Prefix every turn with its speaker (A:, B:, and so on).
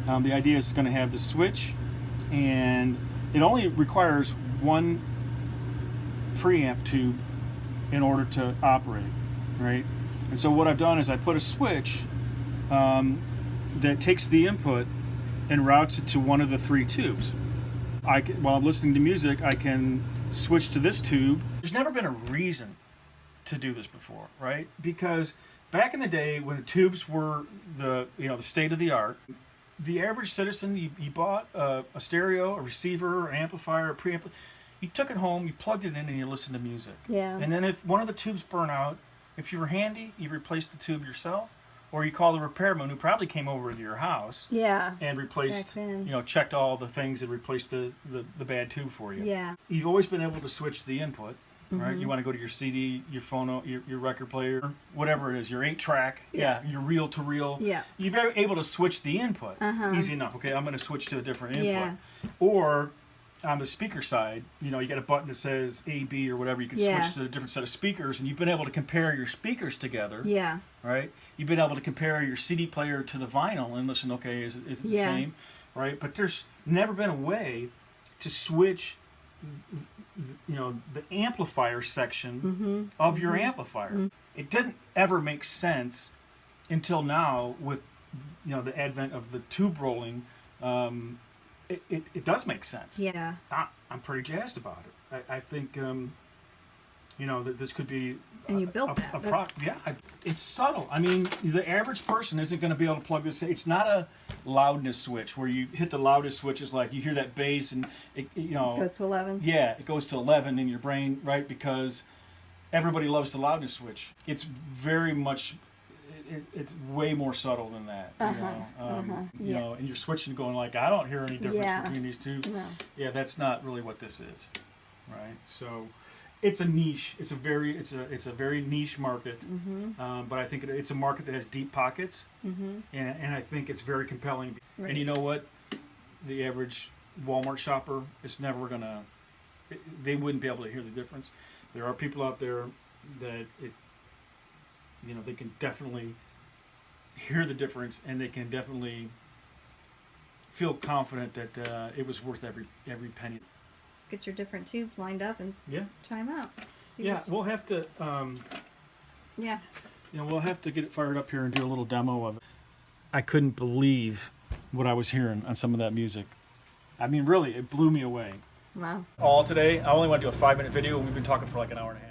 A: The idea is it's going to have the switch, and it only requires one preamp tube in order to operate, right? And so what I've done is I put a switch that takes the input and routes it to one of the 3 tubes. While I'm listening to music, I can switch to this tube. There's never been a reason to do this before, right? Because back in the day when the tubes were the state of the art, the average citizen, you bought a stereo, a receiver, an amplifier, a preamp. You took it home, you plugged it in, and you listened to music.
B: Yeah.
A: And then if one of the tubes burn out, if you were handy, you replaced the tube yourself, or you call the repairman who probably came over to your house.
B: Yeah.
A: And replaced, checked all the things and replaced the bad tube for you.
B: Yeah.
A: You've always been able to switch the input, right? You want to go to your CD, your phono, your record player, whatever it is, your 8-track, your reel to reel.
B: Yeah.
A: You've been able to switch the input easy enough. Okay, I'm going to switch to a different input.
B: Yeah.
A: Or on the speaker side, you got a button that says A, B, or whatever. You can switch to a different set of speakers, and you've been able to compare your speakers together.
B: Yeah.
A: Right? You've been able to compare your CD player to the vinyl and listen, okay, is it the same? Right? But there's never been a way to switch the amplifier section of your amplifier. It didn't ever make sense until now with the advent of the tube rolling. It does make sense.
B: Yeah.
A: I'm pretty jazzed about it. I think that this could be
B: and you built that.
A: It's subtle. I mean, the average person isn't going to be able to plug this in. It's not a loudness switch where you hit the loudest switch, is like you hear that bass and it
B: goes to 11.
A: Yeah, it goes to 11 in your brain, right? Because everybody loves the loudness switch. It's very much it's way more subtle than that. And you're switching, going like, I don't hear any difference between these two.
B: No.
A: Yeah, that's not really what this is, right? So it's a niche. It's a very niche market. But I think it's a market that has deep pockets, and I think it's very compelling. Right. And you know what? The average Walmart shopper is never gonna. They wouldn't be able to hear the difference. There are people out there that they can definitely hear the difference, and they can definitely feel confident that it was worth every penny.
B: Get your different tubes lined up and try them out.
A: We'll have to. We'll have to get it fired up here and do a little demo of it. I couldn't believe what I was hearing on some of that music. I mean, really, it blew me away.
B: Wow.
A: All today, I only want to do a 5-minute video, and we've been talking for like an hour and a half.